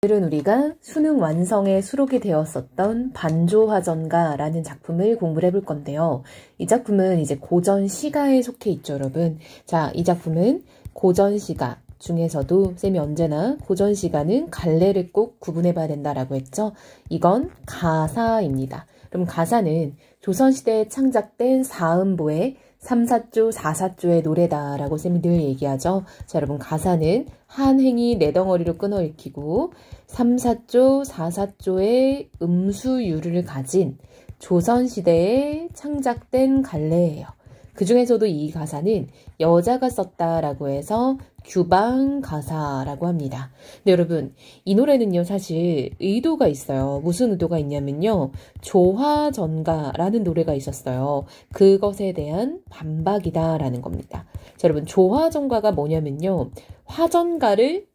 오늘은 우리가 수능 완성에 수록이 되었었던 반조화전가라는 작품을 공부를 해볼 건데요. 이 작품은 이제 고전 시가에 속해 있죠, 여러분. 자, 이 작품은 고전 시가 중에서도 쌤이 언제나 고전 시가는 갈래를 꼭 구분해 봐야 된다라고 했죠. 이건 가사입니다. 그럼 가사는 조선시대에 창작된 사음보의 3, 4조, 4, 4조의 노래다라고 쌤이 늘 얘기하죠. 자, 여러분 가사는 한 행이 네 덩어리로 끊어 읽히고 3, 4조, 4, 4조의 음수율을 가진 조선시대에 창작된 갈래예요. 그 중에서도 이 가사는 여자가 썼다라고 해서 규방 가사라고 합니다. 근데 여러분, 이 노래는요, 사실 의도가 있어요. 무슨 의도가 있냐면요, 조화전가라는 노래가 있었어요. 그것에 대한 반박이다라는 겁니다. 자, 여러분, 조화전가가 뭐냐면요, 화전가를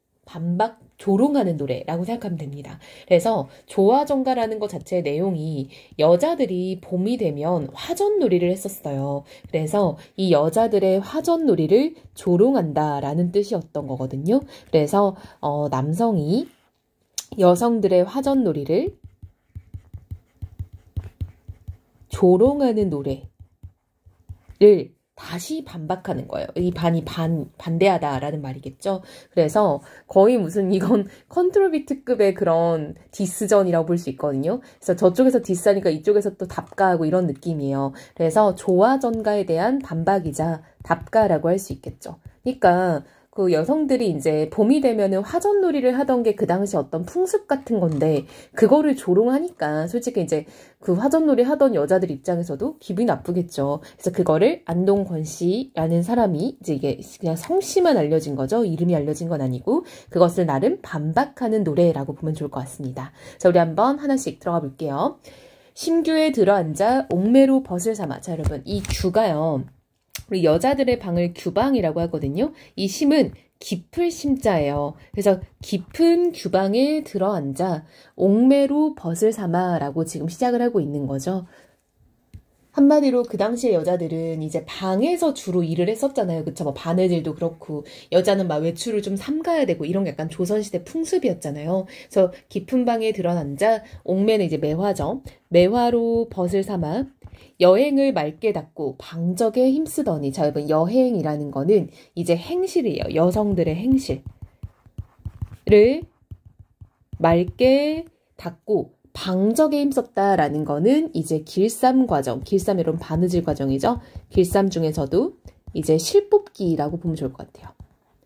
조롱하는 노래라고 생각하면 됩니다. 그래서 조화전가라는 것 자체의 내용이 여자들이 봄이 되면 화전놀이를 했었어요. 그래서 이 여자들의 화전놀이를 조롱한다라는 뜻이었던 거거든요. 그래서 남성이 여성들의 화전놀이를 조롱하는 노래를 다시 반박하는 거예요. 이 반이 반대하다라는 말이겠죠. 그래서 거의 무슨 이건 컨트롤 비트급의 그런 디스전이라고 볼 수 있거든요. 그래서 저쪽에서 디스하니까 이쪽에서 또 답가하고 이런 느낌이에요. 그래서 조화전가에 대한 반박이자 답가라고 할 수 있겠죠. 그러니까 그 여성들이 이제 봄이 되면은 화전놀이를 하던 게 그 당시 어떤 풍습 같은 건데 그거를 조롱하니까 솔직히 이제 그 화전놀이 하던 여자들 입장에서도 기분이 나쁘겠죠. 그래서 그거를 안동권 씨라는 사람이 이제 이게 그냥 성씨만 알려진 거죠. 이름이 알려진 건 아니고 그것을 나름 반박하는 노래라고 보면 좋을 것 같습니다. 자, 우리 한번 하나씩 들어가 볼게요. 심규에 들어앉아 옥매로 벗을 삼아. 자, 여러분 이 규가요. 우리 여자들의 방을 규방이라고 하거든요. 이 심은 깊을 심자예요. 그래서 깊은 규방에 들어앉아 옥매로 벗을 삼아라고 지금 시작을 하고 있는 거죠. 한마디로 그 당시의 여자들은 이제 방에서 주로 일을 했었잖아요. 그쵸? 뭐 바느질도 그렇고 여자는 막 외출을 좀 삼가야 되고 이런 게 약간 조선시대 풍습이었잖아요. 그래서 깊은 방에 들어앉아 옥매는 이제 매화죠. 매화로 벗을 삼아 여행을 맑게 닦고 방적에 힘쓰더니. 자, 여러분 여행이라는 거는 이제 행실이에요. 여성들의 행실을 맑게 닦고 방적에 힘썼다라는 거는 이제 길쌈 과정, 길쌈 여러분 바느질 과정이죠. 길쌈 중에서도 이제 실뽑기라고 보면 좋을 것 같아요.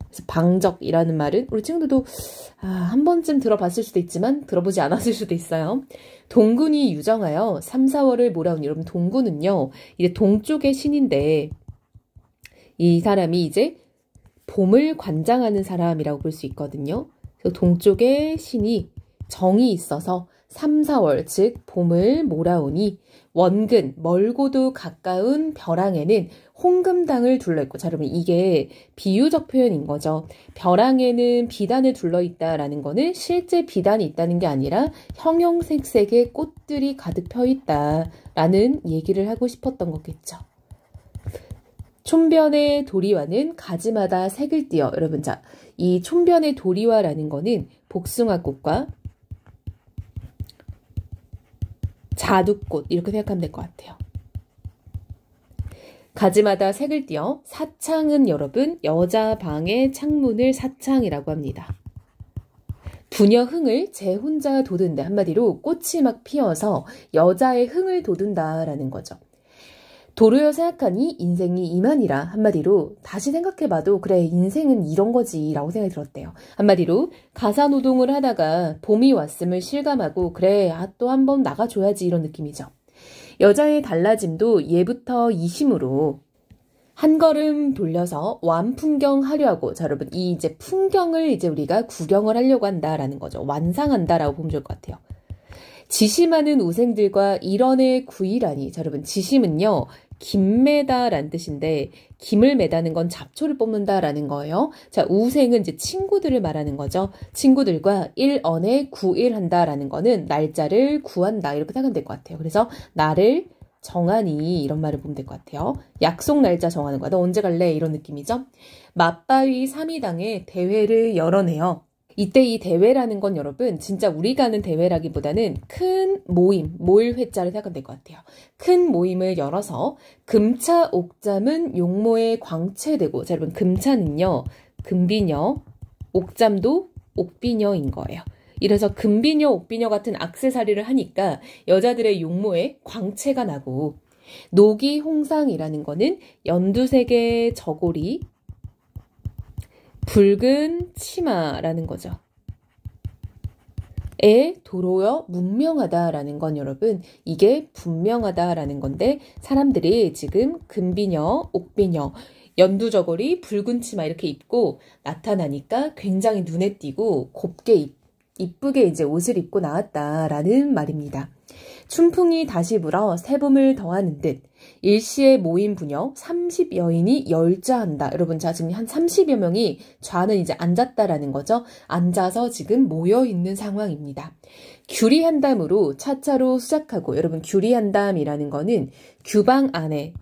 그래서 방적이라는 말은 우리 친구들도 한 번쯤 들어봤을 수도 있지만 들어보지 않았을 수도 있어요. 동군이 유정하여 3, 4월을 몰아오니. 여러분 동군은요 이제 동쪽의 신인데 이 사람이 이제 봄을 관장하는 사람이라고 볼 수 있거든요. 그래서 동쪽의 신이 정이 있어서 3, 4월 즉 봄을 몰아오니 원근 멀고도 가까운 벼랑에는 홍금당을 둘러있고. 자, 여러분 이게 비유적 표현인 거죠. 벼랑에는 비단을 둘러있다라는 거는 실제 비단이 있다는 게 아니라 형형색색의 꽃들이 가득 펴있다라는 얘기를 하고 싶었던 거겠죠. 촌변의 도리와는 가지마다 색을 띄어. 여러분 자, 이 촌변의 도리와라는 거는 복숭아꽃과 자두꽃 이렇게 생각하면 될 것 같아요. 가지마다 색을 띄어. 사창은 여러분 여자 방의 창문을 사창이라고 합니다. 부녀 흥을 제 혼자 돋은다. 한마디로 꽃이 막 피어서 여자의 흥을 돋운다라는 거죠. 도르여 생각하니 인생이 이만이라. 한마디로 다시 생각해봐도 그래 인생은 이런 거지 라고 생각이 들었대요. 한마디로 가사노동을 하다가 봄이 왔음을 실감하고 그래 또 한번 나가줘야지 이런 느낌이죠. 여자의 달라짐도 예부터 이심으로 한 걸음 돌려서 완풍경 하려고. 자, 여러분 이 이제 풍경을 이제 우리가 구경을 하려고 한다라는 거죠. 완상한다라고 보면 좋을 것 같아요. 지심하는 우생들과 일원의 구이라니. 자, 여러분 지심은요 김매다라는 뜻인데 김을 매다는 건 잡초를 뽑는다라는 거예요. 자, 우생은 이제 친구들을 말하는 거죠. 친구들과 일언에 구일한다라는 거는 날짜를 구한다 이렇게 생각하면 될 것 같아요. 그래서 나를 정하니 이런 말을 보면 될 것 같아요. 약속 날짜 정하는 거야. 너 언제 갈래? 이런 느낌이죠. 맞바위 삼이당에 대회를 열어내요. 이때 이 대회라는 건 여러분 진짜 우리가 하는 대회라기보다는 큰 모임, 모일 회자를 생각하면 될 것 같아요. 큰 모임을 열어서 금차 옥잠은 용모에 광채되고, 자 여러분 금차는요 금비녀, 옥잠도 옥비녀인 거예요. 이래서 금비녀, 옥비녀 같은 액세서리를 하니까 여자들의 용모에 광채가 나고, 녹이 홍상이라는 거는 연두색의 저고리, 붉은 치마라는 거죠. 에 도로여 문명하다라는 건 여러분 이게 분명하다라는 건데, 사람들이 지금 금비녀, 옥비녀, 연두저고리, 붉은 치마 이렇게 입고 나타나니까 굉장히 눈에 띄고 곱게 이쁘게 이제 옷을 입고 나왔다라는 말입니다. 춘풍이 다시 불어 새봄을 더하는 듯 일시에 모인 부녀 30여인이 열좌한다. 여러분 자 지금 한 30여 명이, 좌는 이제 앉았다라는 거죠. 앉아서 지금 모여 있는 상황입니다. 규리한담으로 차차로 수작하고, 여러분 규리한담이라는 거는 규방 안에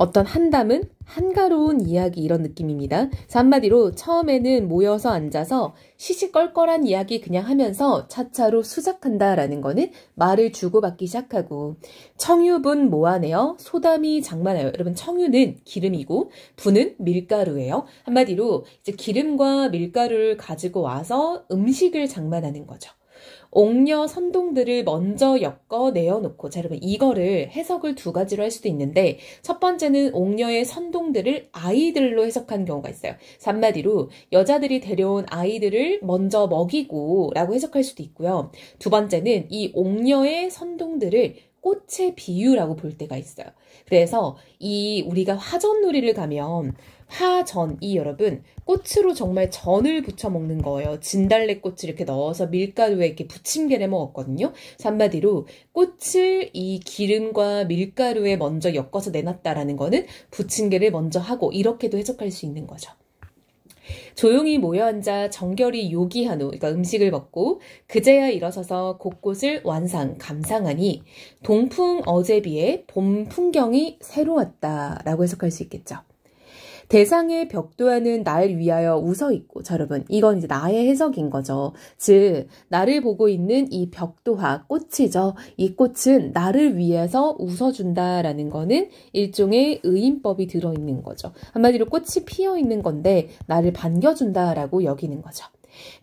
어떤 한담은 한가로운 이야기, 이런 느낌입니다. 그래서 한마디로 처음에는 모여서 앉아서 시시껄껄한 이야기 그냥 하면서 차차로 수작한다라는 거는 말을 주고받기 시작하고, 청유분 모아내어 소담이 장만하여. 여러분 청유는 기름이고 분은 밀가루예요. 한마디로 이제 기름과 밀가루를 가지고 와서 음식을 장만하는 거죠. 옥녀 선동들을 먼저 엮어 내어놓고, 자 여러분 이거를 해석을 두 가지로 할 수도 있는데, 첫 번째는 옥녀의 선동들을 아이들로 해석한 경우가 있어요. 한마디로 여자들이 데려온 아이들을 먼저 먹이고 라고 해석할 수도 있고요. 두 번째는 이 옥녀의 선동들을 꽃의 비유라고 볼 때가 있어요. 그래서 이 우리가 화전놀이를 가면 화전이 여러분 꽃으로 정말 전을 부쳐 먹는 거예요. 진달래꽃을 이렇게 넣어서 밀가루에 이렇게 부침개를 먹었거든요. 한마디로 꽃을 이 기름과 밀가루에 먼저 엮어서 내놨다라는 거는 부침개를 먼저 하고, 이렇게도 해석할 수 있는 거죠. 조용히 모여 앉아 정결히 요기한 후, 그러니까 음식을 먹고 그제야 일어서서 곳곳을 감상하니 동풍 어제비에 봄 풍경이 새로웠다라고 해석할 수 있겠죠. 대상의 벽도하는 날 위하여 웃어있고, 자 여러분 이건 이제 나의 해석인 거죠. 즉 나를 보고 있는 이 벽도화, 꽃이죠. 이 꽃은 나를 위해서 웃어준다라는 거는 일종의 의인법이 들어있는 거죠. 한마디로 꽃이 피어있는 건데 나를 반겨준다라고 여기는 거죠.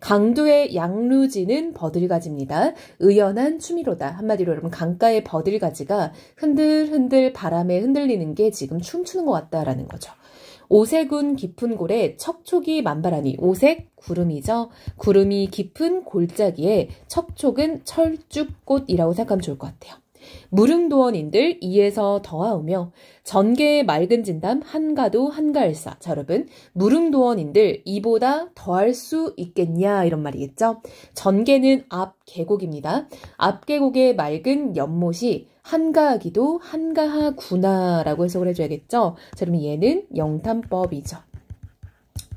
강두의 양루지는 버들가지입니다. 의연한 춤이로다. 한마디로 여러분 강가의 버들가지가 흔들흔들 바람에 흔들리는 게 지금 춤추는 것 같다라는 거죠. 오색운 깊은 골에 척촉이 만발하니, 오색 구름이죠. 구름이 깊은 골짜기에 척촉은 철쭉꽃이라고 생각하면 좋을 것 같아요. 무릉도원인들 이에서 더하오며 전개의 맑은 진담 한가도 한가할사. 자 여러분 무릉도원인들 이보다 더할 수 있겠냐, 이런 말이겠죠. 전개는 앞 계곡입니다. 앞 계곡의 맑은 연못이 한가하기도 한가하구나라고 해석을 해줘야겠죠. 자 그럼 얘는 영탄법이죠.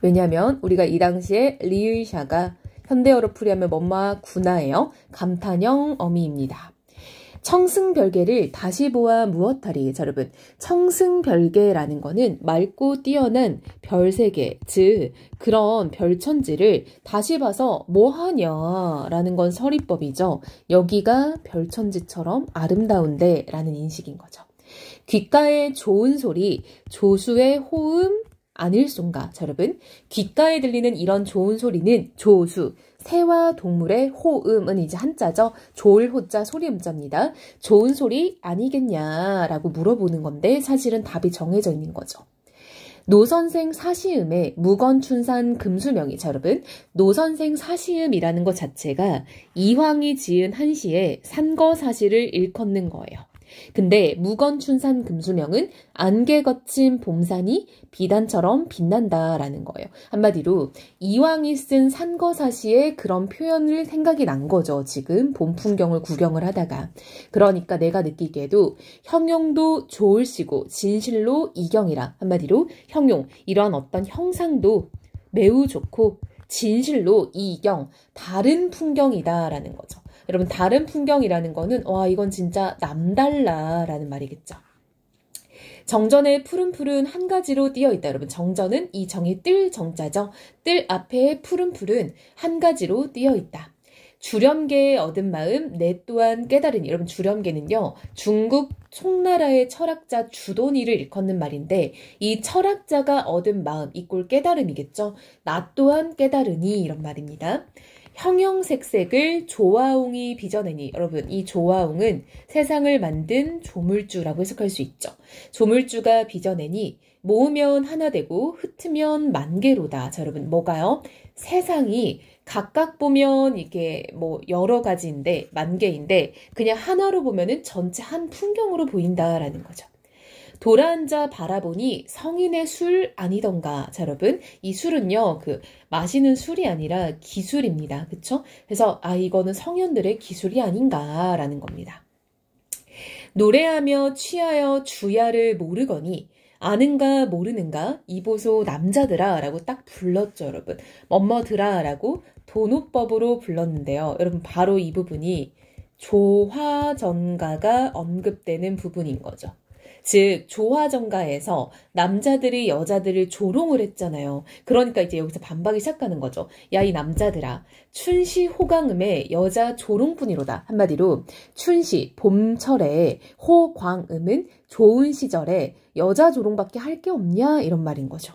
왜냐하면 우리가 이 당시에 리의샤가 현대어로 풀이하면 뭐마 구나예요. 감탄형 어미입니다. 청승별개를 다시 보아 무엇하리. 자 여러분 청승별개라는 거는 맑고 뛰어난 별세계, 즉 그런 별천지를 다시 봐서 뭐하냐라는 건 서리법이죠. 여기가 별천지처럼 아름다운데 라는 인식인 거죠. 귓가에 좋은 소리, 조수의 호음 아닐손가. 자 여러분 귓가에 들리는 이런 좋은 소리는 조수, 새와 동물의 호음은 이제 한자죠. 좋을 호자 소리 음자입니다. 좋은 소리 아니겠냐라고 물어보는 건데 사실은 답이 정해져 있는 거죠. 노선생 사시음에 무건춘산 금수명이. 자 여러분 노선생 사시음이라는 것 자체가 이황이 지은 한시에 산거사시를 일컫는 거예요. 근데 무건춘산 금수명은 안개 거친 봄산이 비단처럼 빛난다라는 거예요. 한마디로 이황이 쓴 산거사시에 그런 표현을 생각이 난 거죠. 지금 봄 풍경을 구경을 하다가. 그러니까 내가 느끼기에도 형용도 좋을시고 진실로 이경이라. 한마디로 형용, 이러한 어떤 형상도 매우 좋고 진실로 이경, 다른 풍경이다라는 거죠. 여러분 다른 풍경이라는 거는 와 이건 진짜 남달라라는 말이겠죠. 정전에 푸른풀은 한 가지로 띄어 있다. 여러분 정전은 이 정이 뜰 정자죠. 뜰 앞에 푸른풀은 한 가지로 띄어 있다. 주렴계에 얻은 마음 내 또한 깨달으니. 여러분 주렴계는요 중국 송나라의 철학자 주도니를 일컫는 말인데 이 철학자가 얻은 마음 이꼴 깨달음이겠죠. 나 또한 깨달으니 이런 말입니다. 형형색색을 조화웅이 빚어내니. 여러분 이 조화웅은 세상을 만든 조물주라고 해석할 수 있죠. 조물주가 빚어내니 모으면 하나 되고 흩으면 만개로다. 자 여러분 뭐가요? 세상이 각각 보면 이게 뭐 여러 가지인데 만개인데 그냥 하나로 보면은 전체 한 풍경으로 보인다라는 거죠. 돌아앉아 바라보니 성인의 술 아니던가. 자 여러분 이 술은요 그 마시는 술이 아니라 기술입니다. 그쵸? 그래서 이거는 성현들의 기술이 아닌가라는 겁니다. 노래하며 취하여 주야를 모르거니 아는가 모르는가 이보소 남자들아 라고 딱 불렀죠. 여러분 뭐뭐들아 라고 도노법으로 불렀는데요. 여러분 바로 이 부분이 조화전가가 언급되는 부분인 거죠. 즉 조화전가에서 남자들이 여자들을 조롱을 했잖아요. 그러니까 이제 여기서 반박이 시작하는 거죠. 야 이 남자들아 춘시 호강음의 여자 조롱뿐이로다. 한마디로 춘시 봄철에 호광음은 좋은 시절에 여자 조롱밖에 할 게 없냐 이런 말인 거죠.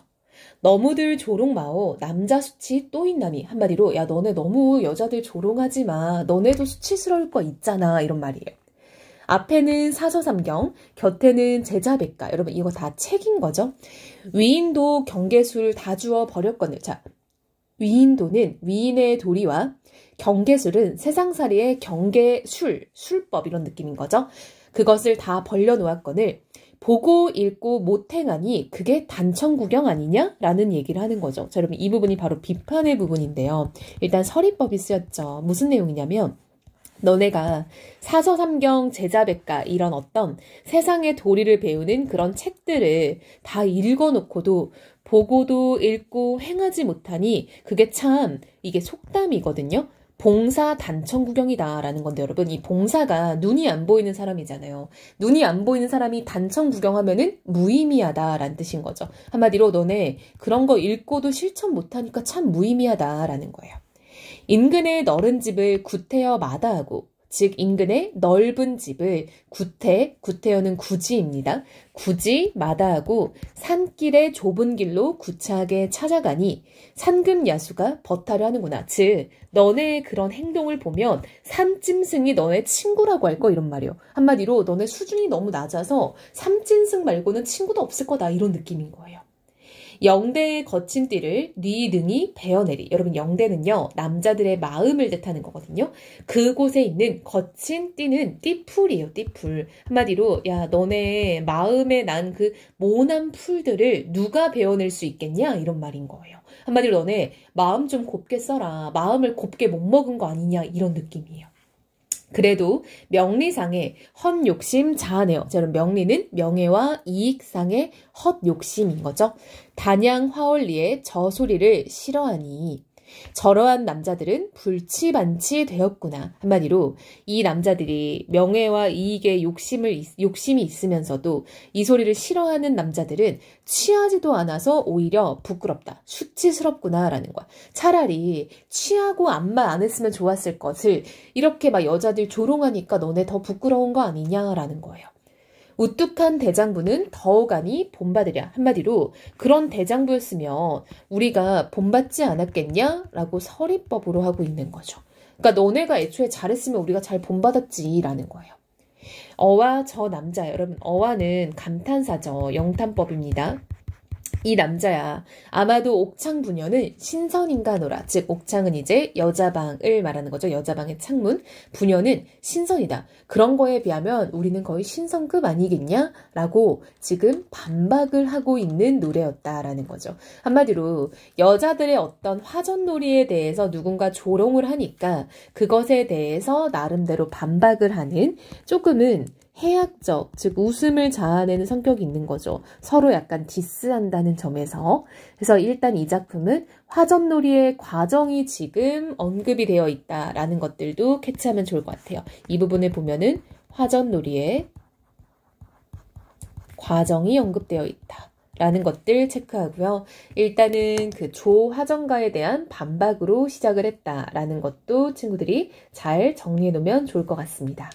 너무들 조롱마오 남자 수치 또 있나니. 한마디로 야 너네 너무 여자들 조롱하지 마. 너네도 수치스러울 거 있잖아 이런 말이에요. 앞에는 사서삼경, 곁에는 제자백가. 여러분 이거 다 책인 거죠. 위인도 경계술 다 주어 버렸거늘. 자, 위인도는 위인의 도리와 경계술은 세상살이의 경계술, 술법 이런 느낌인 거죠. 그것을 다 벌려놓았거늘 보고 읽고 못행하니 그게 단천구경 아니냐? 라는 얘기를 하는 거죠. 자, 여러분 이 부분이 바로 비판의 부분인데요. 일단 서리법이 쓰였죠. 무슨 내용이냐면 너네가 사서삼경, 제자백가 이런 어떤 세상의 도리를 배우는 그런 책들을 다 읽어놓고도 보고도 읽고 행하지 못하니 그게 참 이게 속담이거든요. 봉사 단천구경이다라는 건데 여러분 이 봉사가 눈이 안 보이는 사람이잖아요. 눈이 안 보이는 사람이 단천구경하면은 무의미하다라는 뜻인 거죠. 한마디로 너네 그런 거 읽고도 실천 못하니까 참 무의미하다라는 거예요. 인근의 넓은 집을 구태여 마다하고 즉 인근의 넓은 집을 구태여는 구지입니다. 구지 마다하고 산길의 좁은 길로 구차하게 찾아가니 산금야수가 버타를 하는구나. 즉 너네의 그런 행동을 보면 산짐승이 너네 친구라고 할 거 이런 말이에요. 한마디로 너네 수준이 너무 낮아서 삼짐승 말고는 친구도 없을 거다 이런 느낌인 거예요. 영대의 거친 띠를 네 능이 베어내리. 여러분 영대는요 남자들의 마음을 뜻하는 거거든요. 그곳에 있는 거친 띠는 띠풀이에요. 띠풀. 한마디로 야 너네 마음에 난 그 모난 풀들을 누가 베어낼 수 있겠냐 이런 말인 거예요. 한마디로 너네 마음 좀 곱게 써라. 마음을 곱게 못 먹은 거 아니냐 이런 느낌이에요. 그래도 명리상의 헛욕심 자아내어. 자, 명리는 명예와 이익상의 헛욕심인 거죠. 단양 화얼리의 저 소리를 싫어하니 저러한 남자들은 불치반치 되었구나. 한마디로 이 남자들이 명예와 이익에 욕심이 있으면서도 이 소리를 싫어하는 남자들은 취하지도 않아서 오히려 부끄럽다. 수치스럽구나라는 거야. 차라리 취하고 암만 안 했으면 좋았을 것을 이렇게 막 여자들 조롱하니까 너네 더 부끄러운 거 아니냐라는 거예요. 우뚝한 대장부는 더욱하니 본받으랴. 한마디로 그런 대장부였으면 우리가 본받지 않았겠냐? 라고 서리법으로 하고 있는 거죠. 그러니까 너네가 애초에 잘했으면 우리가 잘 본받았지라는 거예요. 어와 저 남자. 여러분 어와는 감탄사죠. 영탄법입니다. 이 남자야. 아마도 옥창 부녀는 신선인가노라. 즉 옥창은 이제 여자방을 말하는 거죠. 여자방의 창문. 부녀는 신선이다. 그런 거에 비하면 우리는 거의 신선급 아니겠냐? 라고 지금 반박을 하고 있는 노래였다라는 거죠. 한마디로 여자들의 어떤 화전놀이에 대해서 누군가 조롱을 하니까 그것에 대해서 나름대로 반박을 하는 조금은 해학적, 즉 웃음을 자아내는 성격이 있는 거죠. 서로 약간 디스한다는 점에서. 그래서 일단 이 작품은 화전놀이의 과정이 지금 언급이 되어 있다라는 것들도 캐치하면 좋을 것 같아요. 이 부분을 보면은 화전놀이의 과정이 언급되어 있다. 라는 것들 체크하고요. 일단은 그 조화정가에 대한 반박으로 시작을 했다라는 것도 친구들이 잘 정리해 놓으면 좋을 것 같습니다.